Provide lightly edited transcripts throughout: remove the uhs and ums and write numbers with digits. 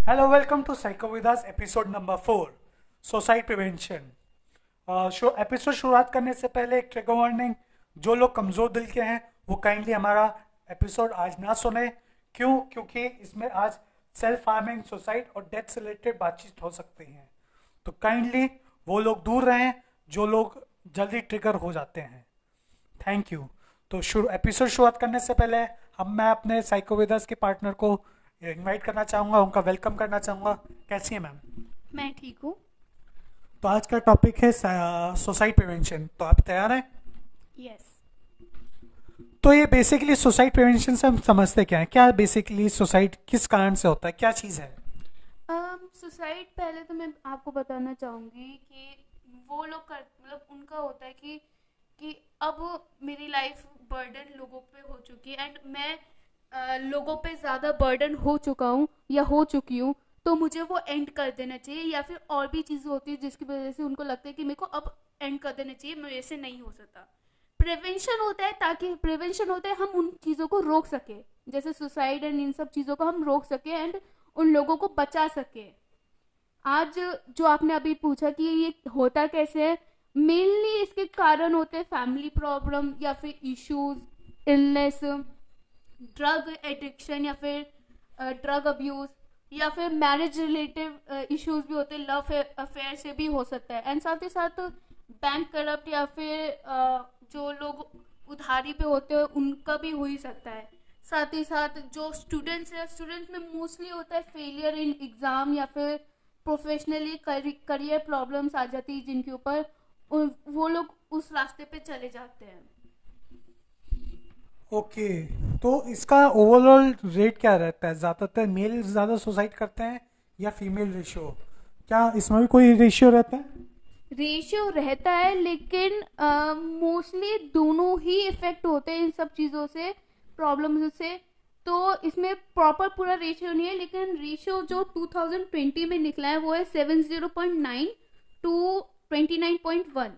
Hello, welcome to Psychovidas episode number 4, suicide prevention. Episode शुरुआत करने से पहले एक ट्रिगर वार्निंग। जो लोग कमज़ोर दिल के हैं वो काइंडली हमारा एपिसोड आज ना सुने। क्यों? क्योंकि इसमें आज सेल्फ हार्मिंग, सुसाइड और डेथ से रिलेटेड बातचीत हो सकती हैं। तो काइंडली वो लोग दूर रहें जो लोग जल्दी ट्रिगर हो जाते हैं। Thank you. तो एपिसोड शुरुआत करने से पहले मैं अपने साइकोविदास के पार्टनर को इनवाइट करना चाहूँगा, उनका वेलकम करना चाहूँगा। कैसी है मैम? मैं ठीक हूँ। तो आज का टॉपिक है सुसाइड प्रिवेंशन। तो आप तैयार हैं? यस। तो ये बेसिकली सुसाइड प्रिवेंशन से हम समझते क्या है? क्या बेसिकली सुसाइड किस कारण से होता है? क्या चीज़ है? सुसाइड पहले तो मैं आपको बताना चाहूँगी कि वो लोग कर मतलब उनका होता है कि अब मेरी लाइफ बर्डन लोगों पे हो चुकी है एंड मैं लोगों पे ज़्यादा बर्डन हो चुका हूँ या हो चुकी हूँ, तो मुझे वो एंड कर देना चाहिए। या फिर और भी चीज़ें होती है जिसकी वजह से उनको लगता है कि मेरे को अब एंड कर देना चाहिए, मेरे से नहीं हो सकता। प्रिवेंशन होता है, ताकि प्रिवेंशन होता है हम उन चीज़ों को रोक सके, जैसे सुसाइड एंड इन सब चीज़ों को हम रोक सके एंड उन लोगों को बचा सके। आज जो आपने अभी पूछा कि ये होता कैसे है, मेनली इसके कारण होते हैं फैमिली प्रॉब्लम या फिर इश्यूज, इलनेस, ड्रग एडिक्शन या फिर ड्रग अब्यूज, या फिर मैरिज रिलेटेड इश्यूज भी होते हैं, लव अफेयर से भी हो सकता है। एंड साथ ही साथ बैंक करप्ट या फिर जो लोग उधारी पे होते हैं उनका भी हो ही सकता है। साथ ही साथ जो स्टूडेंट्स है, स्टूडेंट्स में मोस्टली होता है फेलियर इन एग्जाम या फिर प्रोफेशनली करियर प्रॉब्लम्स आ जाती है जिनके ऊपर वो लोग उस रास्ते पे चले जाते हैं। ओके। तो इसका ओवरऑल रेट क्या रहता है? ज़्यादातर मेल ज़्यादा सुसाइड करते हैं या फीमेल रेशियो? क्या इसमें भी कोई रेशियो रहता है? रेशियो रहता है, लेकिन मोस्टली दोनों ही इफेक्ट होते हैं इन सब चीज़ों से, प्रॉब्लम्स से। तो इसमें प्रॉपर पूरा रेशियो नहीं है, लेकिन रेशियो जो 2020 में निकला है वो है 70.9 टू 29.1।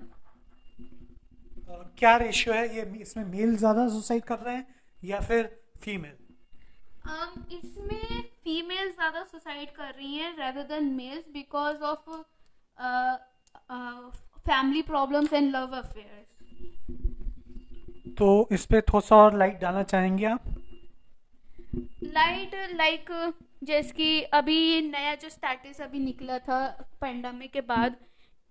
क्या रेशियो है ये? इसमें मेल ज़्यादा सुसाइड कर रहे हैं या फिर फीमेल? इसमें फीमेल ज़्यादा सुसाइड कर रही हैं rather than males, because of family problems and love affairs. तो इस पे थोड़ा सा और लाइट डालना चाहेंगे आप? लाइक जैसे कि अभी नया जो स्टैटस अभी निकला था पेंडेमिक के बाद,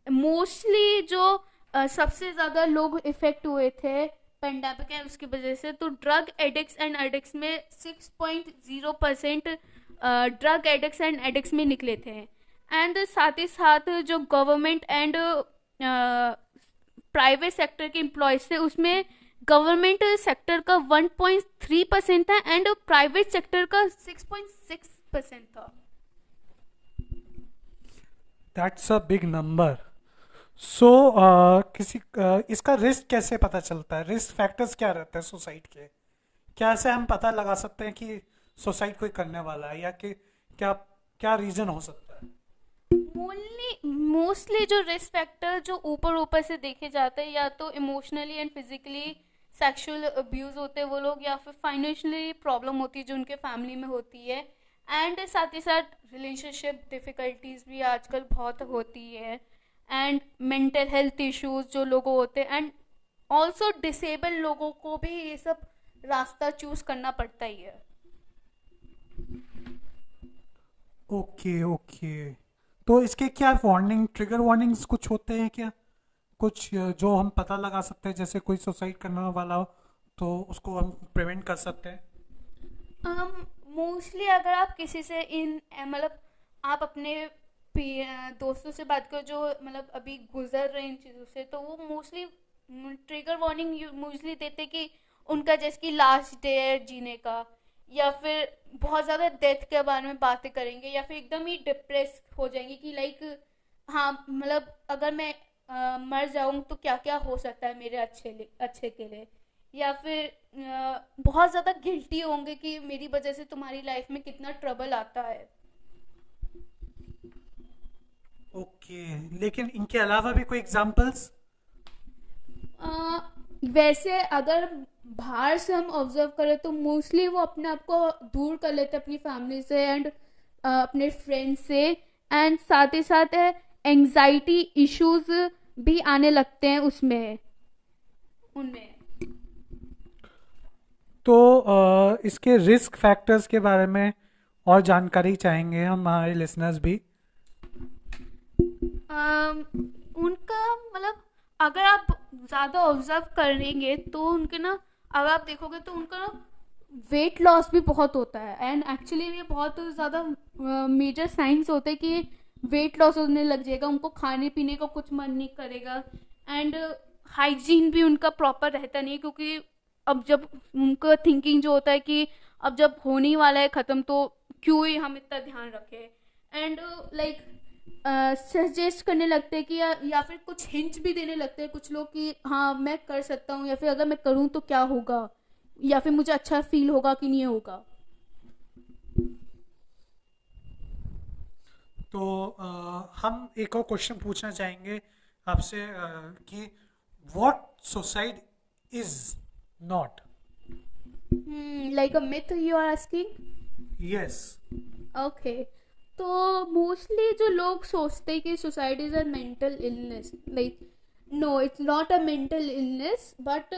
मोस्टली जो सबसे ज़्यादा लोग इफेक्ट हुए थे पेंडेमिक है उसकी वजह से, तो ड्रग एडिक्ट्स एंड एडिक्ट्स में 6.0% ड्रग एडिक्ट्स एंड एडिक्ट्स में निकले थे। एंड साथ ही साथ जो गवर्नमेंट एंड प्राइवेट सेक्टर के एम्प्लॉयज थे उसमें गवर्नमेंट सेक्टर का 1.3% था एंड प्राइवेट सेक्टर का 6.6% था। That's a big number. So इसका रिस्क कैसे पता चलता है? रिस्क फैक्टर्स क्या रहते हैं सुसाइड के? क्या ऐसे हम पता लगा सकते हैं कि सुसाइड कोई करने वाला है, या कि क्या क्या रीजन हो सकता है? मोस्टली जो रिस्क फैक्टर जो ऊपर ऊपर से देखे जाते हैं, या तो emotionally and physically sexual abuse होते हैं वो लोग, या फिर फाइनेंशियली प्रॉब्लम होती है जो उनके फैमिली में होती है। एंड साथ ही साथ रिलेशनशिप डिफिकल्टीज भी आजकल बहुत होती है, एंड मेंटल हेल्थ इश्यूज जो लोगों होते हैं, एंड ऑल्सो डिसेबल लोगों को भी ये सब रास्ता चूज करना पड़ता ही है। Okay okay. तो इसके क्या वार्निंग, ट्रिगर वार्निंग्स कुछ होते हैं क्या? कुछ जो हम पता लगा सकते हैं, जैसे कोई सुसाइड करने वाला हो तो उसको हम प्रिवेंट कर सकते हैं? मोस्टली अगर आप किसी से इन मतलब आप अपने दोस्तों से बात करो जो मतलब अभी गुजर रहे हैं इन चीज़ों से, तो वो मोस्टली ट्रिगर वार्निंग मोस्टली देते कि उनका जैसे कि लास्ट डे है जीने का, या फिर बहुत ज़्यादा डेथ के बारे में बातें करेंगे, या फिर एकदम ही डिप्रेस हो जाएंगे कि लाइक हाँ मतलब अगर मैं मर जाऊँ तो क्या क्या हो सकता है मेरे अच्छे के लिए, या फिर बहुत ज़्यादा गिल्टी होंगे कि मेरी वजह से तुम्हारी लाइफ में कितना ट्रबल आता है। ओके। लेकिन इनके अलावा भी कोई एग्जांपल्स? अ, वैसे अगर बाहर से हम ऑब्जर्व करें तो मोस्टली वो अपने आप को दूर कर लेते हैं अपनी फैमिली से, एंड अपने फ्रेंड से, एंड साथ ही साथ एंजाइटी इश्यूज भी आने लगते हैं उसमें उनमें। तो इसके रिस्क फैक्टर्स के बारे में और जानकारी चाहेंगे हम, हमारे लिसनर्स भी। उनका मतलब अगर आप ज़्यादा ऑब्जर्व करेंगे तो उनके ना, अगर आप देखोगे तो उनका ना वेट लॉस भी बहुत होता है, एंड एक्चुअली ये बहुत ज़्यादा मेजर साइंस होते हैं कि वेट लॉस होने लग जाएगा, उनको खाने पीने का कुछ मन नहीं करेगा, एंड हाइजीन भी उनका प्रॉपर रहता नहीं है, क्योंकि अब जब उनका थिंकिंग जो होता है कि अब जब होने ही वाला है ख़त्म तो क्यों ही हम इतना ध्यान रखें, एंड लाइक सजेस्ट करने लगते हैं कि या फिर कुछ हिंट भी देने लगते हैं कुछ लोग कि हाँ मैं कर सकता हूँ, या फिर अगर मैं करूँ तो क्या होगा, या फिर मुझे अच्छा फील होगा कि नहीं होगा। तो हम एक और क्वेश्चन पूछना चाहेंगे आपसे कि what suicide is not. Like a myth you are asking. Yes. Okay, तो मोस्टली जो लोग सोचते हैं कि suicide is a mental illness, like no it's not a mental illness, but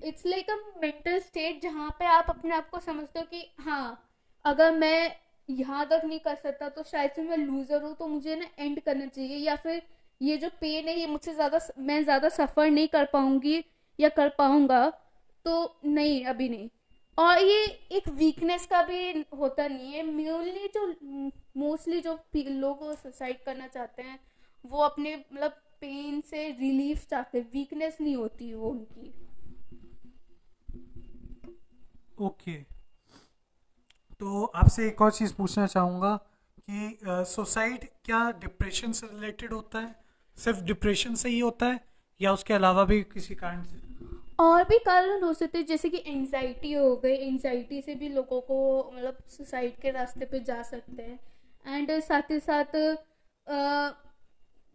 it's like a mental state जहाँ पे आप अपने आप को समझते हो कि हाँ अगर मैं यहाँ तक नहीं कर सकता तो शायद से मैं लूजर हूँ, तो मुझे ना एंड करना चाहिए, या फिर ये जो पेन है ये मुझसे ज़्यादा, मैं ज़्यादा सफ़र नहीं कर पाऊंगी या कर पाऊंगा, तो नहीं अभी नहीं। और ये एक वीकनेस का भी होता नहीं है, मेनली जो मोस्टली जो लोग सुसाइड करना चाहते हैं वो अपने मतलब पेन से रिलीफ चाहते हैं, वीकनेस नहीं होती वो उनकी। ओके। तो आपसे एक और चीज़ पूछना चाहूँगा कि सुसाइड क्या डिप्रेशन से रिलेटेड होता है, सिर्फ डिप्रेशन से ही होता है, या उसके अलावा भी किसी कारण से? और भी कारण हो सकते हैं, जैसे कि एंजाइटी हो गई, एंजाइटी से भी लोगों को मतलब सुसाइड के रास्ते पे जा सकते हैं, एंड साथ ही साथ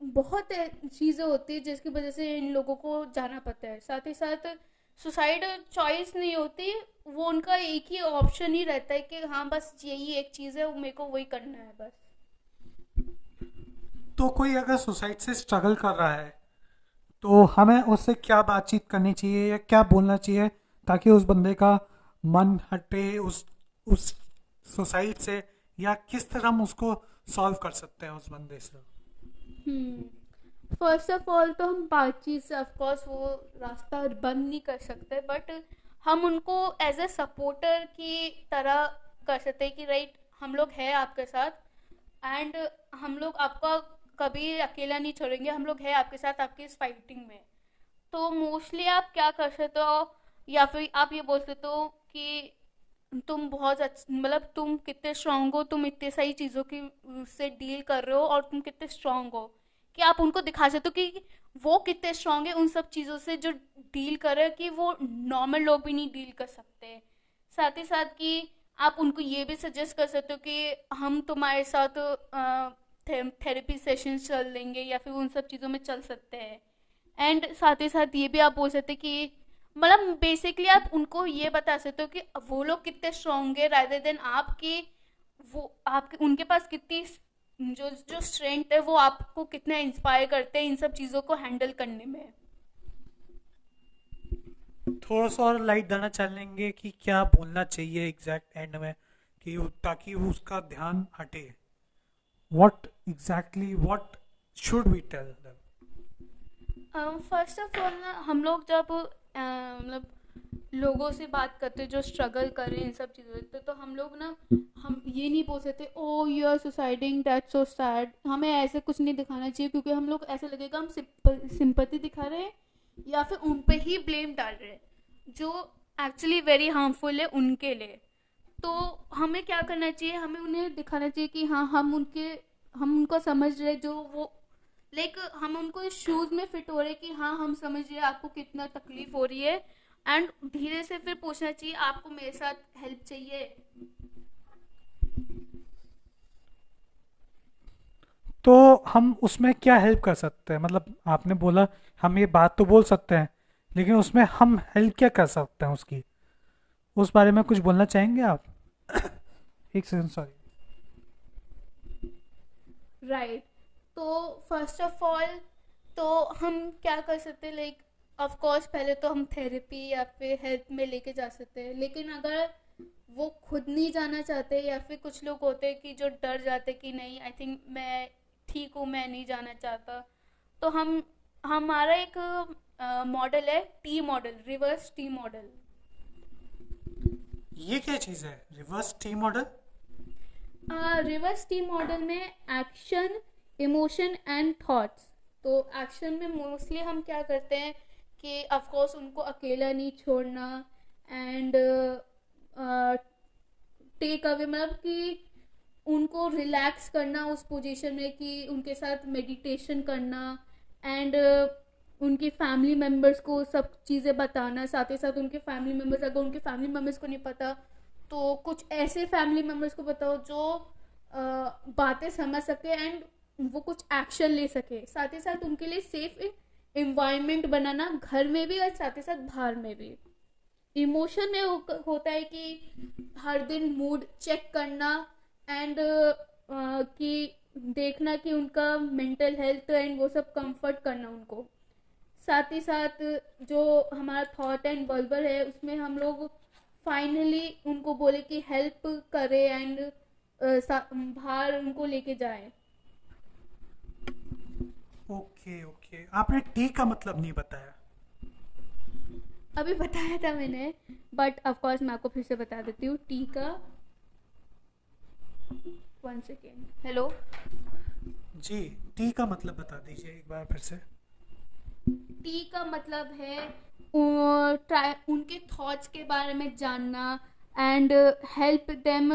बहुत चीज़ें होती है जिसकी वजह से इन लोगों को जाना पड़ता है। साथ ही साथ सुसाइड चॉइस नहीं होती, वो उनका एक ही ऑप्शन ही रहता है कि हाँ बस यही एक चीज़ है, मेरे को वही करना है बस। तो कोई अगर सुसाइड से स्ट्रगल कर रहा है तो हमें उससे क्या बातचीत करनी चाहिए या क्या बोलना चाहिए ताकि उस बंदे का मन हटे उस सुसाइड से, या किस तरह हम उसको सॉल्व कर सकते हैं उस बंदे से? फर्स्ट ऑफ ऑल तो हम बातचीत से ऑफकोर्स वो रास्ता बंद नहीं कर सकते, बट हम उनको एज ए सपोर्टर की तरह कर सकते हैं कि राइट हम लोग हैं आपके साथ, एंड हम लोग आपका कभी अकेला नहीं छोड़ेंगे, हम लोग हैं आपके साथ आपकी इस फाइटिंग में। तो मोस्टली आप क्या कर सकते हो, या फिर आप ये बोल सकते हो कि तुम बहुत मतलब तुम कितने स्ट्रांग हो, तुम इतने सारी चीज़ों की से डील कर रहे हो और तुम कितने स्ट्रांग हो, कि आप उनको दिखा सकते हो कि वो कितने स्ट्रांग है उन सब चीज़ों से जो डील कर रहे हैं, कि वो नॉर्मल लोग भी नहीं डील कर सकते। साथ ही साथ कि आप उनको ये भी सजेस्ट कर सकते हो कि हम तुम्हारे साथ थेरेपी सेशन चल लेंगे, या फिर उन सब चीज़ों में चल सकते हैं। एंड साथ ही साथ ये भी आप बोल सकते हैं कि मतलब बेसिकली आप उनको ये बता सकते हो कि वो लोग कितने स्ट्रांग है, रादर देन आपकी वो आपके उनके पास कितनी जो जो स्ट्रेंथ है, वो आपको कितना इंस्पायर करते हैं इन सब चीज़ों को हैंडल करने में। थोड़ा सा और लाइट देना चाहेंगे कि क्या बोलना चाहिए एग्जैक्ट एंड में कि ताकि उसका ध्यान हटे? what should we tell them? First of all ना हम लोग जब मतलब लोगों से बात करते हैं जो स्ट्रगल कर रहे हैं इन सब चीज़ों से, तो हम लोग ना हम ये नहीं बोल सकते oh you are suiciding that's so sad, हमें ऐसे कुछ नहीं दिखाना चाहिए, क्योंकि हम लोग ऐसा लगेगा हम सिंपैथी दिखा रहे हैं या फिर उन पे ही ब्लेम डाल रहे हैं, जो एक्चुअली वेरी हार्मफुल है उनके लिए। तो हमें क्या करना चाहिए, हमें उन्हें दिखाना चाहिए कि हाँ हम उनको समझ रहे, जो वो लाइक हम उनको इस शूज़ में फिट हो रहे कि हाँ हम समझ रहे हैं आपको कितना तकलीफ हो रही है, एंड धीरे से फिर पूछना चाहिए आपको मेरे साथ हेल्प चाहिए। तो हम उसमें क्या हेल्प कर सकते हैं? मतलब आपने बोला हम ये बात तो बोल सकते हैं, लेकिन उसमें हम हेल्प क्या कर सकते हैं उसकी, उस बारे में कुछ बोलना चाहेंगे आप? एक सेकंड, सॉरी। राइट। तो फर्स्ट ऑफ ऑल तो हम क्या कर सकते हैं, लाइक ऑफ कोर्स पहले तो हम थेरेपी या फिर हेल्प में लेके जा सकते हैं, लेकिन अगर वो खुद नहीं जाना चाहते या फिर कुछ लोग होते हैं कि जो डर जाते कि नहीं आई थिंक मैं ठीक हूँ, मैं नहीं जाना चाहता, तो हम हमारा एक मॉडल है T model, reverse T model. ये क्या चीज़ है reverse T model? Reverse T model में एक्शन, इमोशन एंड थॉट्स। तो एक्शन में मोस्टली हम क्या करते हैं कि ऑफ कोर्स उनको अकेला नहीं छोड़ना, एंड टेक अवे मतलब कि उनको रिलैक्स करना उस पोजीशन में, कि उनके साथ मेडिटेशन करना, एंड उनके फैमिली मेम्बर्स को सब चीज़ें बताना। साथ ही साथ उनके फैमिली मेम्बर्स, अगर उनके फैमिली मेम्बर्स को नहीं पता तो कुछ ऐसे फैमिली मेम्बर्स को बताओ जो बातें समझ सके एंड वो कुछ एक्शन ले सके। साथ ही साथ उनके लिए सेफ इन्वायरमेंट बनाना, घर में भी और साथ ही साथ बाहर में भी। इमोशन में होता है कि हर दिन मूड चेक करना, एंड कि देखना कि उनका मेंटल हेल्थ एंड वो सब कंफर्ट करना उनको। साथ ही साथ जो हमारा थॉट एंड बल्बर है उसमें हम लोग फाइनली उनको बोले कि हेल्प करे एंड बाहर उनको लेके जाए। ओके ओके, आपने टी का मतलब नहीं बताया। अभी बताया था मैंने, बट ऑफ कोर्स मैं आपको फिर से बता देती हूँ टी का। 1 सेकेंड, हेलो। जी, टी का मतलब बता दीजिए एक बार फिर से। टी का मतलब है उनके थॉट्स के बारे में जानना, एंड हेल्प देम,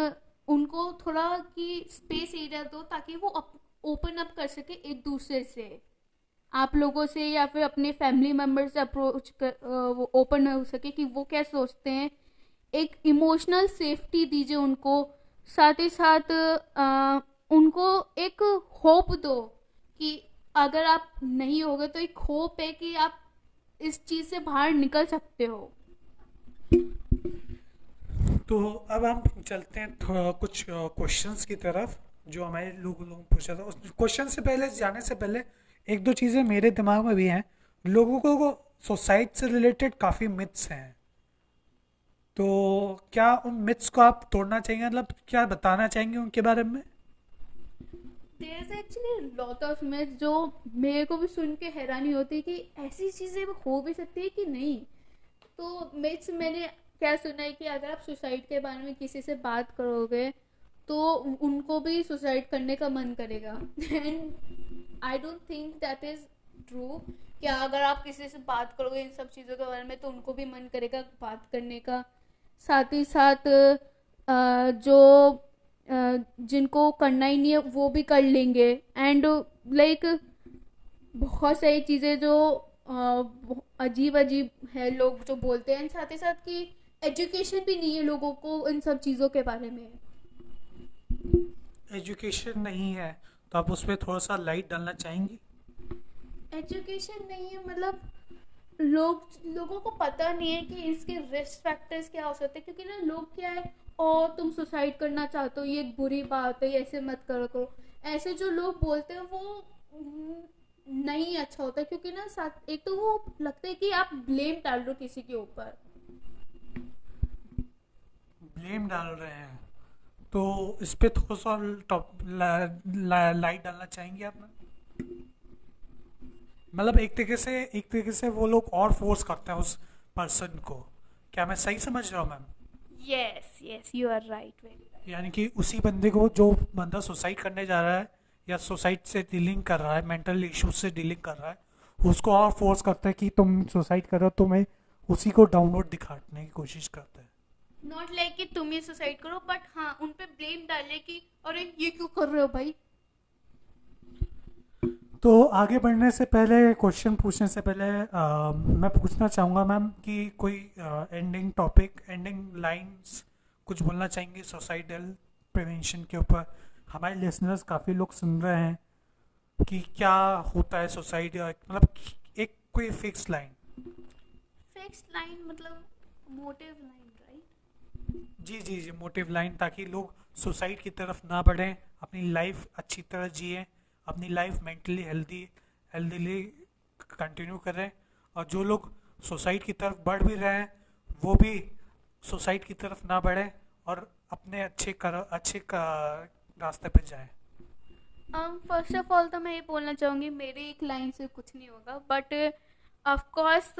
उनको थोड़ा कि स्पेस एरिया दो ताकि वो ओपन अप कर सके एक दूसरे से, आप लोगों से या फिर अपने फैमिली मेम्बर से अप्रोच कर, वो ओपन हो सके कि वो क्या सोचते हैं। एक इमोशनल सेफ्टी दीजिए उनको। साथ ही साथ उनको एक होप दो कि अगर आप नहीं होगे तो एक होप है कि आप इस चीज से बाहर निकल सकते हो। तो अब हम चलते हैं थोड़ा कुछ क्वेश्चंस की तरफ जो हमारे लोगों पूछा था। उस क्वेश्चन से पहले जाने से पहले एक दो चीज़ें मेरे दिमाग में भी हैं। लोगों को सोसाइटी से रिलेटेड काफ़ी मिथ्स हैं, तो क्या उन मिथ्स को आप तोड़ना चाहेंगे, मतलब क्या बताना चाहेंगे उनके बारे में? There is actually lot of myth जो मेरे को भी सुन के हैरानी होती है कि ऐसी चीजें हो भी सकती है कि नहीं। तो मिथ्स मैंने क्या सुना है कि अगर आप सुसाइड के बारे में किसी से बात करोगे तो उनको भी सुसाइड करने का मन करेगा, and I don't think that is true. क्या अगर आप किसी से बात करोगे इन सब चीज़ों के बारे में तो उनको भी मन करेगा बात करने का। साथ ही साथ जो जिनको करना ही नहीं है वो भी कर लेंगे, एंड लाइक बहुत सारी चीज़ें जो अजीब अजीब है लोग जो बोलते हैं। साथ ही साथ कि एजुकेशन भी नहीं है लोगों को इन सब चीज़ों के बारे में। एजुकेशन नहीं है तो आप उस पर थोड़ा सा लाइट डालना चाहेंगी? एजुकेशन नहीं है मतलब लोगों को पता नहीं है कि इसके रिस्क फैक्टर्स क्या हो सकते हैं, क्योंकि ना लोग क्या है, और तुम सुसाइड करना चाहते हो ये एक बुरी बात है, ऐसे मत करो। ऐसे जो लोग बोलते हैं वो नहीं अच्छा होता, क्योंकि ना साथ एक तो वो लगता है कि आप ब्लेम डाल रहे हो किसी के ऊपर। ब्लेम डाल रहे हैं तो इस पे थोड़ा सा लाइट डालना चाहेंगे आप? मतलब एक तरीके से वो लोग और फोर्स करते हैं उस पर्सन को। क्या मैं सही समझ रहा हूँ ma'am? Yes yes, you are right, very right. यानी कि उसी बंदे को, जो बंदा सुसाइड करने जा रहा है या सुसाइड से डीलिंग कर रहा है, मेंटल इश्यूज से डीलिंग कर रहा है, उसको और फोर्स करता है कि तुम सुसाइड कर रहे हो, तो मैं उसी को डाउनलोड दिखाने की कोशिश करता है। नॉट लाइक कि तुम ही सुसाइड करो, बट हाँ उन पे ब्लेम डाले कि अरे ये क्यों कर रहे हो भाई। तो आगे बढ़ने से पहले, क्वेश्चन पूछने से पहले मैं पूछना चाहूँगा मैम कि कोई एंडिंग टॉपिक, एंडिंग लाइंस कुछ बोलना चाहेंगे सुसाइडल प्रिवेंशन के ऊपर? हमारे लिसनर्स काफ़ी लोग सुन रहे हैं कि क्या होता है सुसाइड, मतलब एक कोई फिक्स लाइन। फिक्स लाइन मतलब मोटिव लाइन, राइट? जी जी जी, मोटिव लाइन, ताकि लोग सुसाइड की तरफ ना बढ़ें, अपनी लाइफ अच्छी तरह जिए अपनी लाइफ मेंटली हेल्दीली कंटिन्यू करें। और जो लोग सुसाइड की तरफ बढ़ भी रहे हैं वो भी सुसाइड की तरफ ना बढ़े और अपने रास्ते पे जाएं। फर्स्ट ऑफ ऑल तो मैं ये बोलना चाहूँगी, मेरी एक लाइन से कुछ नहीं होगा, बट ऑफ कोर्स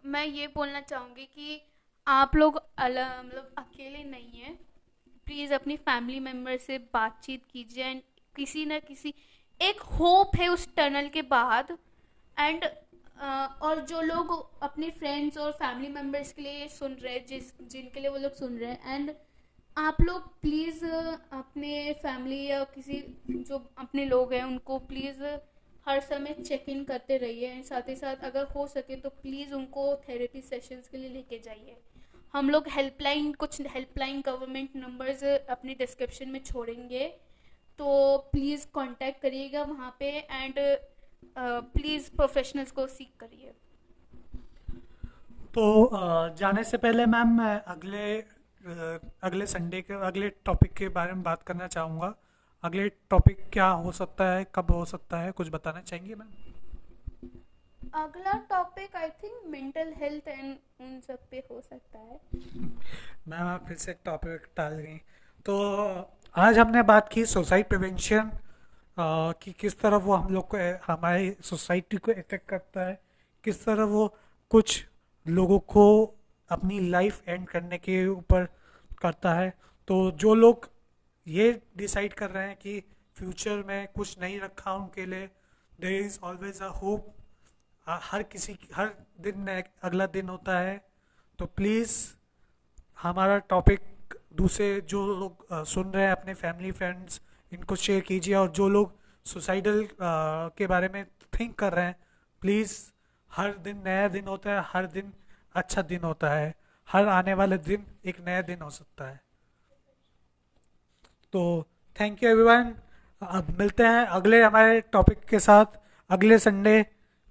मैं ये बोलना चाहूँगी कि आप लोग मतलब अकेले नहीं हैं। प्लीज़ अपनी फैमिली मेम्बर से बातचीत कीजिए एंड किसी न किसी एक होप है उस टनल के बाद। एंड और जो लोग अपने फ्रेंड्स और फैमिली मेम्बर्स के लिए सुन रहे हैं, जिनके लिए वो लोग सुन रहे हैं, एंड आप लोग प्लीज़ अपने फैमिली या किसी जो अपने लोग हैं उनको प्लीज़ हर समय चेक इन करते रहिए। एंड साथ ही साथ अगर हो सके तो प्लीज़ उनको थेरेपी सेशंस के लिए लेके जाइए। हम लोग कुछ हेल्पलाइन गवर्नमेंट नंबर्स अपने डिस्क्रिप्शन में छोड़ेंगे, तो प्लीज़ कांटेक्ट करिएगा वहाँ पे। एंड प्लीज़ प्रोफेशनल्स को सीख करिए। तो जाने से पहले मैम मैं अगले संडे के अगले टॉपिक के बारे में बात करना चाहूँगा। अगले टॉपिक क्या हो सकता है, कब हो सकता है, कुछ बताना चाहेंगे मैम? अगला topic I think mental health and उन सब पे हो सकता है। मैम आप फिर से टॉपिक टाल गई। तो आज हमने बात की सुसाइड प्रिवेंशन कि किस तरह वो हम लोग को हमारी सोसाइटी को इफेक्ट करता है, किस तरह वो कुछ लोगों को अपनी लाइफ एंड करने के ऊपर करता है। तो जो लोग ये डिसाइड कर रहे हैं कि फ्यूचर में कुछ नहीं रखा उनके लिए, there is always a hope. हर दिन में एक अगला दिन होता है। तो प्लीज़ हमारा टॉपिक दूसरे जो लोग सुन रहे हैं अपने फैमिली फ्रेंड्स इनको शेयर कीजिए। और जो लोग सुसाइडल के बारे में थिंक कर रहे हैं, प्लीज़ हर दिन नया दिन होता है, हर दिन अच्छा दिन होता है, हर आने वाले दिन एक नया दिन हो सकता है। तो थैंक यू एवरीवन। अब मिलते हैं अगले हमारे टॉपिक के साथ अगले Sunday.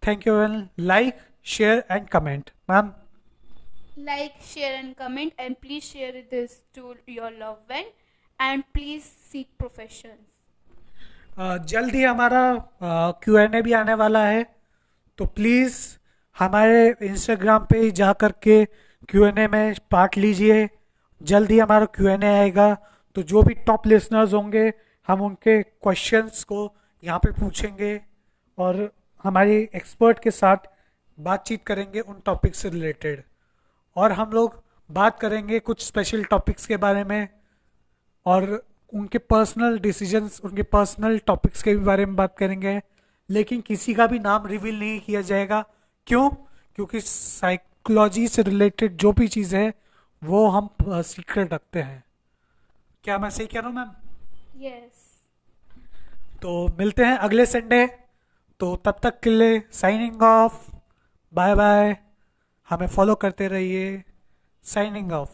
Thank you everyone. Like, share and comment. Ma'am Like, share and comment, and please share this to your loved one, and please seek professions. जल्द ही हमारा Q&A भी आने वाला है। तो प्लीज़ हमारे इंस्टाग्राम पे जा कर के Q&A में पार्ट लीजिए। जल्द ही हमारा Q&A आएगा। तो जो भी टॉप लिसनर्स होंगे हम उनके क्वेश्चंस को यहाँ पे पूछेंगे और हमारे एक्सपर्ट के साथ बातचीत करेंगे उन टॉपिक से रिलेटेड। और हम लोग बात करेंगे कुछ स्पेशल टॉपिक्स के बारे में और उनके पर्सनल डिसीजंस, उनके पर्सनल टॉपिक्स के भी बारे में बात करेंगे। लेकिन किसी का भी नाम रिवील नहीं किया जाएगा। क्यों? क्योंकि साइकोलॉजी से रिलेटेड जो भी चीज़ है वो हम सीक्रेट रखते हैं। क्या मैं सही कह रहा हूँ मैम? Yes. तो मिलते हैं अगले संडे। तो तब तक के लिए साइनिंग ऑफ। Bye bye. हमें फॉलो करते रहिए। Signing of.